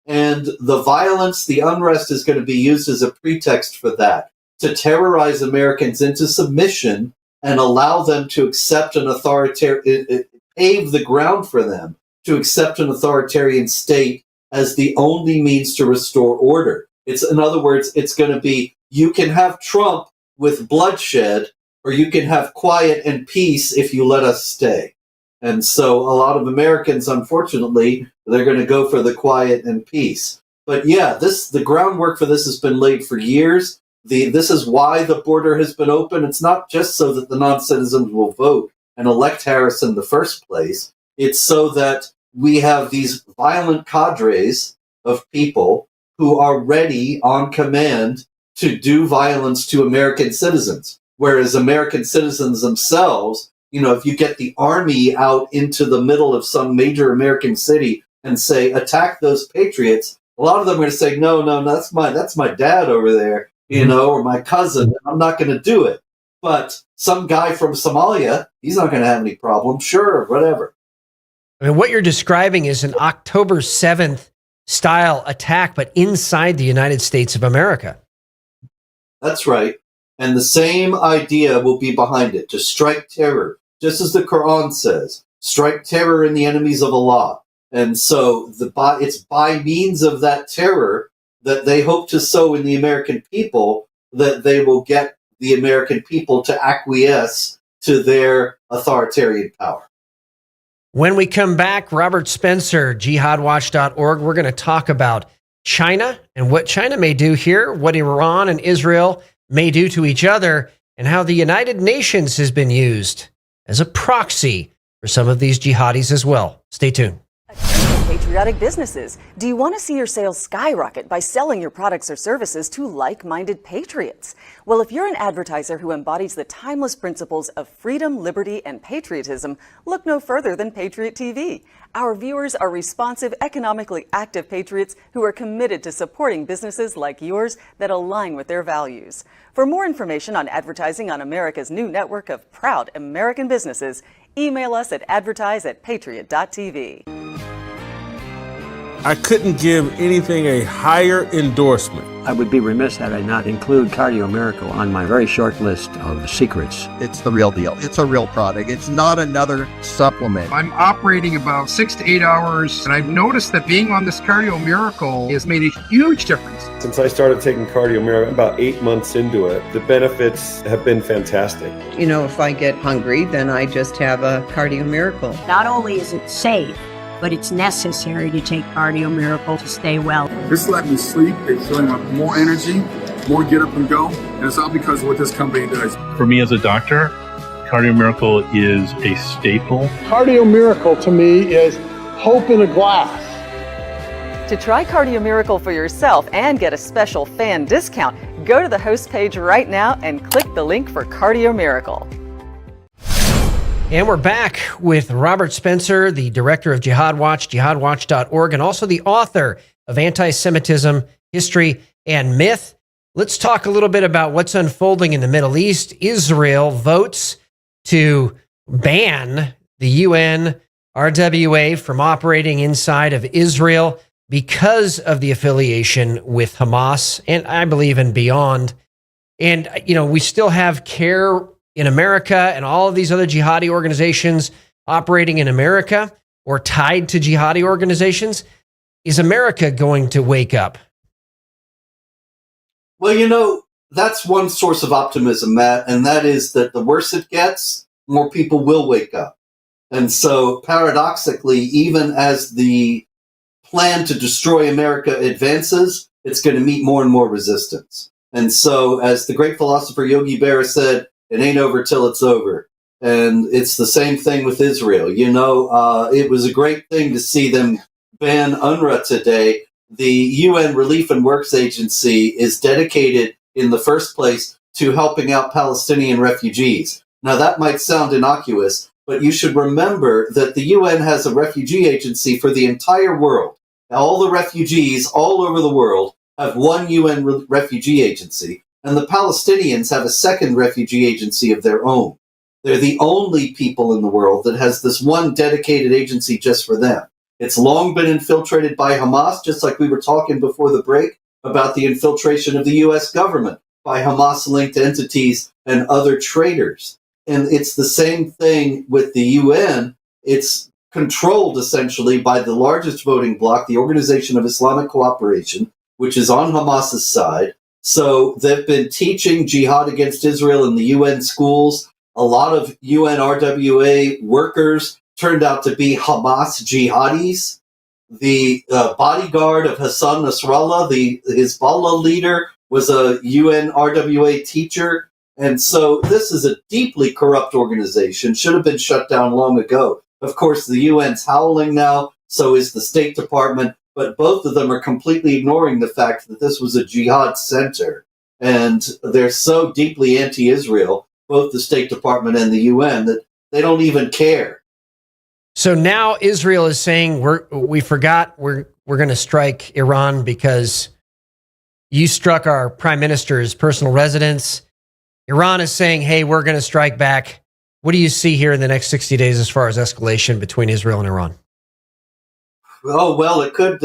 [SPEAKER 8] And the violence, the unrest is going to be used as a pretext for that, to terrorize Americans into submission and allow them to accept an authoritarian, pave the ground for them to accept an authoritarian state as the only means to restore order. In other words, it's going to be, you can have Trump with bloodshed, or you can have quiet and peace if you let us stay. And so a lot of Americans, unfortunately, they're going to go for the quiet and peace. But yeah, the groundwork for this has been laid for years. This is why the border has been open. It's not just so that the non-citizens will vote and elect Harris in the first place. It's so that we have these violent cadres of people who are ready on command to do violence to American citizens. Whereas American citizens themselves, if you get the army out into the middle of some major American city and say, attack those patriots, a lot of them are going to say, no, that's my dad over there, or my cousin. I'm not going to do it. But some guy from Somalia, he's not going to have any problem. Sure, whatever.
[SPEAKER 1] I mean, what you're describing is an October 7th style attack, but inside the United States of America.
[SPEAKER 8] That's right. And the same idea will be behind it, to strike terror, just as the Quran says, strike terror in the enemies of Allah. And so it's by means of that terror that they hope to sow in the American people that they will get the American people to acquiesce to their authoritarian power.
[SPEAKER 1] When we come back, Robert Spencer, jihadwatch.org, we're going to talk about China and what China may do here, what Iran and Israel may do to each other, and how the United Nations has been used as a proxy for some of these jihadis as well. Stay tuned.
[SPEAKER 5] Patriotic businesses. Do you want to see your sales skyrocket by selling your products or services to like-minded patriots? Well, if you're an advertiser who embodies the timeless principles of freedom, liberty, and patriotism, look no further than Patriot TV. Our viewers are responsive, economically active patriots who are committed to supporting businesses like yours that align with their values. For more information on advertising on America's new network of proud American businesses, email us at advertise@patriot.tv.
[SPEAKER 9] I couldn't give anything a higher endorsement.
[SPEAKER 10] I would be remiss had I not include Cardio Miracle on my very short list of secrets.
[SPEAKER 11] It's the real deal. It's a real product. It's not another supplement.
[SPEAKER 12] I'm operating about 6 to 8 hours, and I've noticed that being on this Cardio Miracle has made a huge difference.
[SPEAKER 13] Since I started taking Cardio Miracle about 8 months into it, the benefits have been fantastic.
[SPEAKER 14] If I get hungry, then I just have a Cardio Miracle.
[SPEAKER 15] Not only is it safe, but it's necessary to take Cardio Miracle to stay well.
[SPEAKER 16] This let me sleep. It's feeling like more energy, more get up and go. And it's all because of what this company does.
[SPEAKER 17] For me as a doctor, Cardio Miracle is a staple.
[SPEAKER 18] Cardio Miracle to me is hope in a glass.
[SPEAKER 5] To try Cardio Miracle for yourself and get a special fan discount, go to the host page right now and click the link for Cardio Miracle.
[SPEAKER 1] And we're back with Robert Spencer, the director of Jihad Watch, jihadwatch.org, and also the author of Anti-Semitism, History, and Myth. Let's talk a little bit about what's unfolding in the Middle East. Israel votes to ban the UN RWA from operating inside of Israel because of the affiliation with Hamas, and I believe and beyond. And, we still have CARE in America and all of these other jihadi organizations operating in America or tied to jihadi organizations. Is America going to wake up?
[SPEAKER 8] Well, that's one source of optimism, Matt, and that is that the worse it gets, more people will wake up. And so, paradoxically, even as the plan to destroy America advances, it's going to meet more and more resistance. And so, as the great philosopher Yogi Berra said, it ain't over till it's over. And it's the same thing with Israel. It was a great thing to see them ban UNRWA today. The UN Relief and Works Agency is dedicated in the first place to helping out Palestinian refugees. Now, that might sound innocuous, but you should remember that the UN has a refugee agency for the entire world. All the refugees all over the world have one UN refugee agency, and the Palestinians have a second refugee agency of their own. They're the only people in the world that has this one dedicated agency just for them. It's long been infiltrated by Hamas, just like we were talking before the break about the infiltration of the U.S. government by Hamas-linked entities and other traitors. And it's the same thing with the UN. It's controlled essentially by the largest voting bloc, the Organization of Islamic Cooperation, which is on Hamas's side. So they've been teaching jihad against Israel in the UN schools. A lot of UN RWA workers turned out to be Hamas jihadis. The bodyguard of Hassan Nasrallah, the Hezbollah leader, was a UN RWA teacher. And so this is a deeply corrupt organization, should have been shut down long ago. Of course, the UN's howling now, so is the State Department, but both of them are completely ignoring the fact that this was a jihad center. And they're so deeply anti-Israel, both the State Department and the UN, that they don't even care.
[SPEAKER 1] So now Israel is saying we forgot we're going to strike Iran because you struck our prime minister's personal residence. Iran is saying, hey, we're going to strike back. What do you see here in the next 60 days as far as escalation between Israel and Iran?
[SPEAKER 8] Oh, well, it could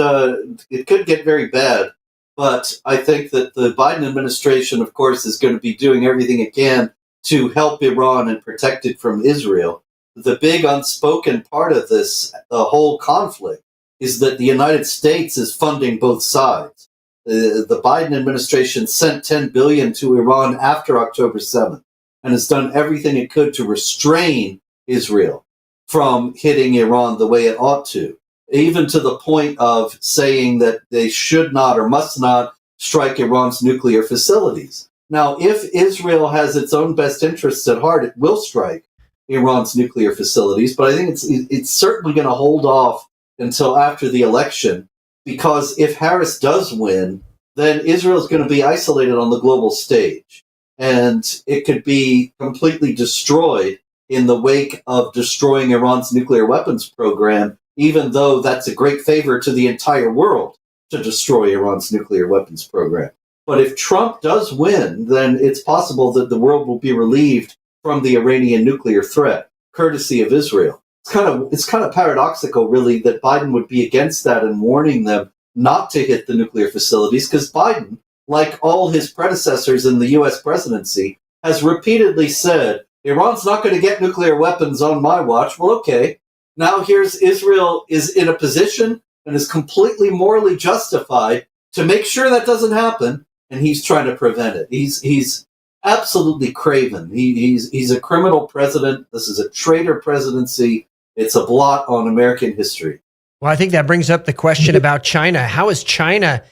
[SPEAKER 8] get very bad. But I think that the Biden administration, of course, is going to be doing everything it can to help Iran and protect it from Israel. The big unspoken part of this whole conflict is that the United States is funding both sides. The Biden administration sent $10 billion to Iran after October 7th and has done everything it could to restrain Israel from hitting Iran the way it ought to, even to the point of saying that they should not or must not strike Iran's nuclear facilities. Now, if Israel has its own best interests at heart, it will strike Iran's nuclear facilities, but I think it's certainly going to hold off until after the election, because if Harris does win, then Israel is going to be isolated on the global stage, and it could be completely destroyed in the wake of destroying Iran's nuclear weapons program, even though that's a great favor to the entire world to destroy Iran's nuclear weapons program. But if Trump does win, then it's possible that the world will be relieved from the Iranian nuclear threat, courtesy of Israel. It's kind of paradoxical, really, that Biden would be against that and warning them not to hit the nuclear facilities, because Biden, like all his predecessors in the U.S. presidency, has repeatedly said, Iran's not going to get nuclear weapons on my watch. Well, okay. Now here's Israel is in a position and is completely morally justified to make sure that doesn't happen, and he's trying to prevent it. He's absolutely craven. He's a criminal president. This is a traitor presidency. It's a blot on American history.
[SPEAKER 1] Well, I think that brings up the question about China. How is China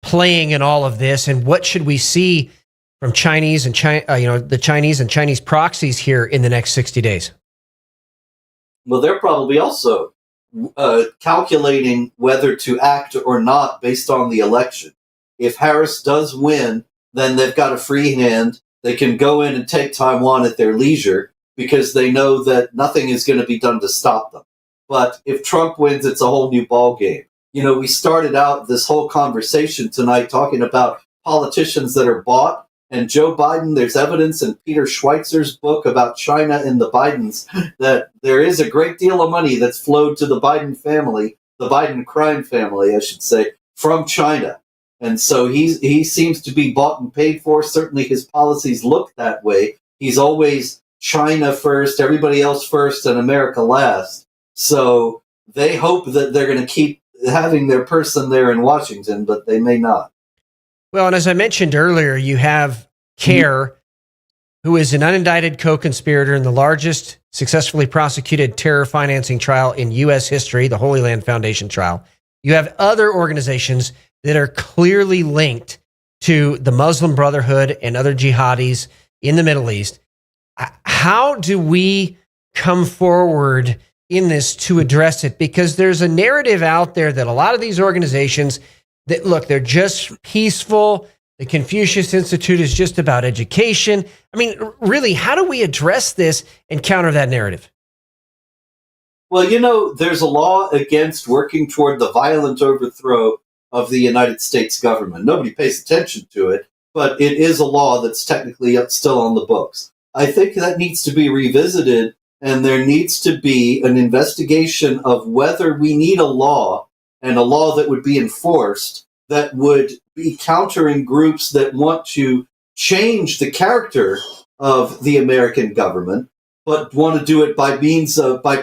[SPEAKER 1] playing in all of this, and what should we see from Chinese and the Chinese and Chinese proxies here in the next 60 days?
[SPEAKER 8] Well, they're probably also calculating whether to act or not based on the election. If Harris does win, then they've got a free hand. They can go in and take Taiwan at their leisure because they know that nothing is going to be done to stop them. But if Trump wins, it's a whole new ballgame. We started out this whole conversation tonight talking about politicians that are bought. And Joe Biden, there's evidence in Peter Schweitzer's book about China and the Bidens that there is a great deal of money that's flowed to the Biden family, the Biden crime family, I should say, from China. And so he seems to be bought and paid for. Certainly his policies look that way. He's always China first, everybody else first, and America last. So they hope that they're going to keep having their person there in Washington, but they may not.
[SPEAKER 1] Well, and as I mentioned earlier, you have CARE, who is an unindicted co-conspirator in the largest successfully prosecuted terror financing trial in U.S. history, the Holy Land Foundation trial. You have other organizations that are clearly linked to the Muslim Brotherhood and other jihadis in the Middle East. How do we come forward in this to address it? Because there's a narrative out there that a lot of these organizations that, look, they're just peaceful. The Confucius Institute is just about education. I mean, really, how do we address this and counter that narrative?
[SPEAKER 8] Well, there's a law against working toward the violent overthrow of the United States government. Nobody pays attention to it, but it is a law that's technically still on the books. I think that needs to be revisited, and there needs to be an investigation of whether we need a law, and a law that would be enforced, that would be countering groups that want to change the character of the American government, but want to do it by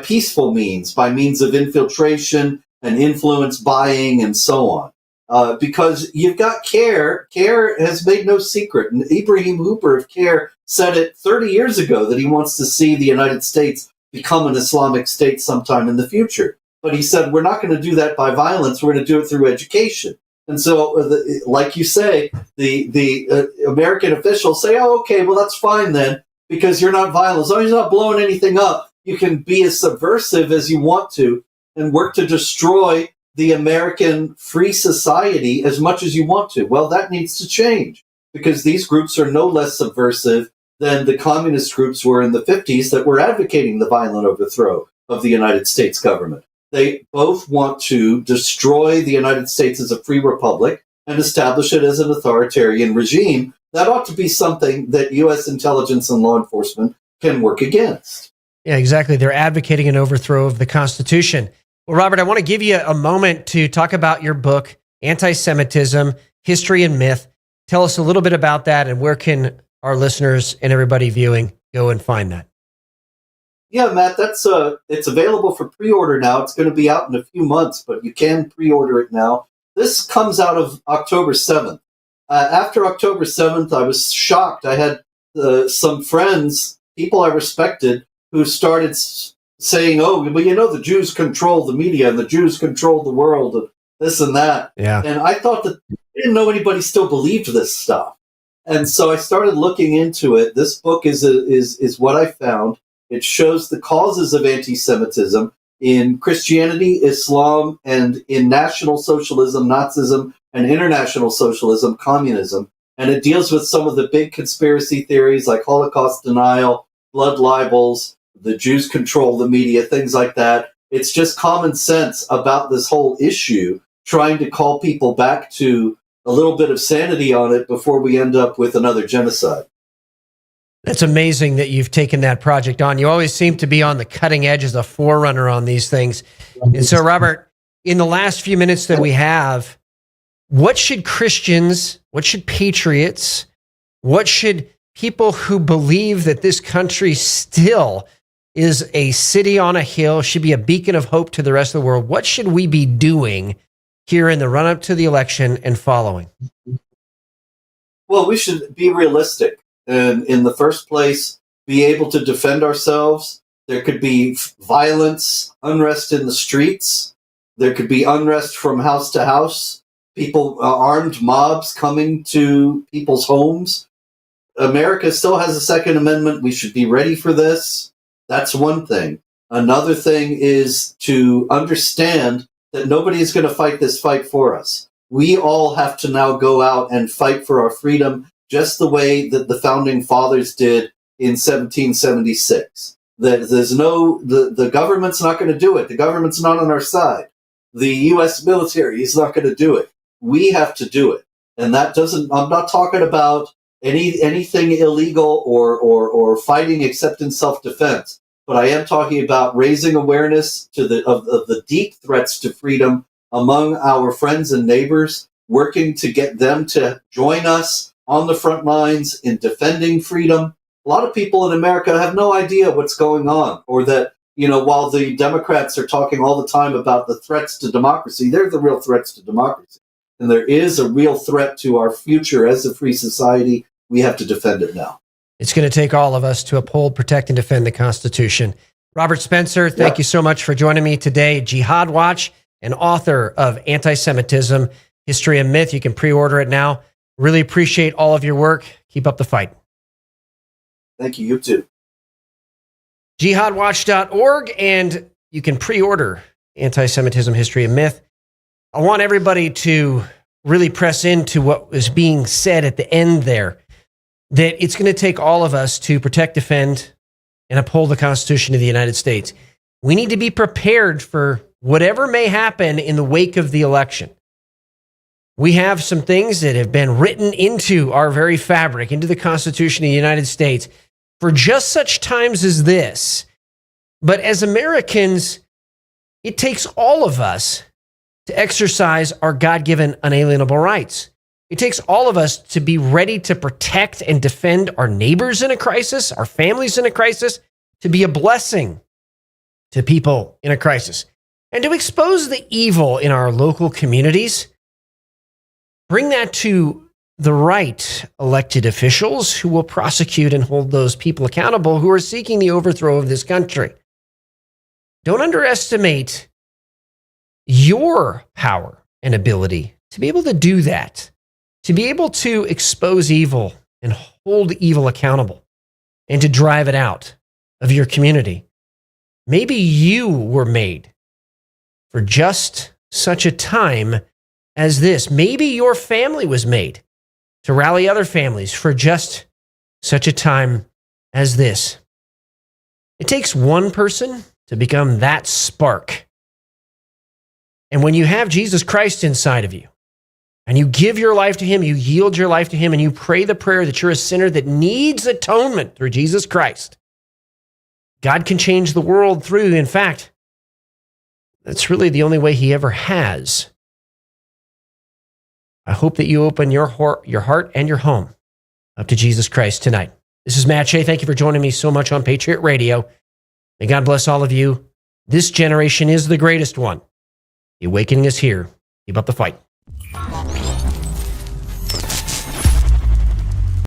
[SPEAKER 8] peaceful means, by means of infiltration and influence buying and so on. Because you've got CARE. CARE has made no secret. And Ibrahim Hooper of CARE said it 30 years ago that he wants to see the United States become an Islamic state sometime in the future. But he said, we're not going to do that by violence. We're going to do it through education. And so, like you say, the American officials say, oh, okay, well, that's fine then, because you're not violent. As long as you're not blowing anything up, you can be as subversive as you want to and work to destroy the American free society as much as you want to. Well, that needs to change, because these groups are no less subversive than the communist groups were in the 50s that were advocating the violent overthrow of the United States government. They both want to destroy the United States as a free republic and establish it as an authoritarian regime. That ought to be something that U.S. intelligence and law enforcement can work against.
[SPEAKER 1] Yeah, exactly. They're advocating an overthrow of the Constitution. Well, Robert, I want to give you a moment to talk about your book, Anti-Semitism, History and Myth. Tell us a little bit about that, and where can our listeners and everybody viewing go and find that?
[SPEAKER 8] Yeah, Matt, it's available for pre-order now. It's going to be out in a few months, but you can pre-order it now. This comes out of October 7th. After October 7th, I was shocked. I had some friends, people I respected, who started saying, oh, well, the Jews control the media and the Jews control the world and this and that.
[SPEAKER 1] Yeah.
[SPEAKER 8] And I thought that I didn't know anybody still believed this stuff. And so I started looking into it. This book is what I found. It shows the causes of anti-Semitism in Christianity, Islam, and in National Socialism, Nazism, and International Socialism, Communism. And it deals with some of the big conspiracy theories like Holocaust denial, blood libels, the Jews control the media, things like that. It's just common sense about this whole issue, trying to call people back to a little bit of sanity on it before we end up with another genocide.
[SPEAKER 1] That's amazing that you've taken that project on. You always seem to be on the cutting edge as a forerunner on these things. And so, Robert, in the last few minutes that we have, what should Christians, what should patriots, what should people who believe that this country still is a city on a hill, should be a beacon of hope to the rest of the world, what should we be doing here in the run-up to the election and following?
[SPEAKER 8] Well, we should be realistic. And in the first place, be able to defend ourselves. There could be violence, unrest in the streets. There could be unrest from house to house. People, armed mobs coming to people's homes. America still has a Second Amendment. We should be ready for this. That's one thing. Another thing is to understand that nobody is going to fight this fight for us. We all have to now go out and fight for our freedom, just the way that the founding fathers did in 1776. The government's not going to do it. The government's not on our side. The U.S. military is not going to do it. We have to do it. And that doesn't, I'm not talking about anything illegal or fighting except in self-defense. But I am talking about raising awareness of the deep threats to freedom among our friends and neighbors, working to get them to join us on the front lines in defending freedom. A lot of people in America have no idea what's going on, or that, while the Democrats are talking all the time about the threats to democracy, they're the real threats to democracy. And there is a real threat to our future as a free society. We have to defend it now.
[SPEAKER 1] It's going to take all of us to uphold, protect, and defend the Constitution. Robert Spencer, thank you so much for joining me today. Jihad Watch, and author of Anti-Semitism, History and Myth. You can pre-order it now. Really appreciate all of your work. Keep up the fight.
[SPEAKER 8] Thank you. You too.
[SPEAKER 1] Jihadwatch.org, and you can pre-order Anti-Semitism, History and Myth. I want everybody to really press into what was being said at the end there, that it's going to take all of us to protect, defend, and uphold the Constitution of the United States. We need to be prepared for whatever may happen in the wake of the election. We have some things that have been written into our very fabric, into the Constitution of the United States, for just such times as this. But as Americans, it takes all of us to exercise our God-given unalienable rights. It takes all of us to be ready to protect and defend our neighbors in a crisis, our families in a crisis, to be a blessing to people in a crisis, and to expose the evil in our local communities. Bring that to the right elected officials who will prosecute and hold those people accountable who are seeking the overthrow of this country. Don't underestimate your power and ability to be able to do that, to be able to expose evil and hold evil accountable and to drive it out of your community. Maybe you were made for just such a time as this. Maybe your family was made to rally other families for just such a time as this. It takes one person to become that spark. And when you have Jesus Christ inside of you, and you give your life to him, you yield your life to him, and you pray the prayer that you're a sinner that needs atonement through Jesus Christ, God can change the world through. In fact, that's really the only way he ever has. I hope that you open your heart and your home up to Jesus Christ tonight. This is Matt Shea. Thank you for joining me so much on Patriot Radio. May God bless all of you. This generation is the greatest one. The awakening is here. Keep up the fight.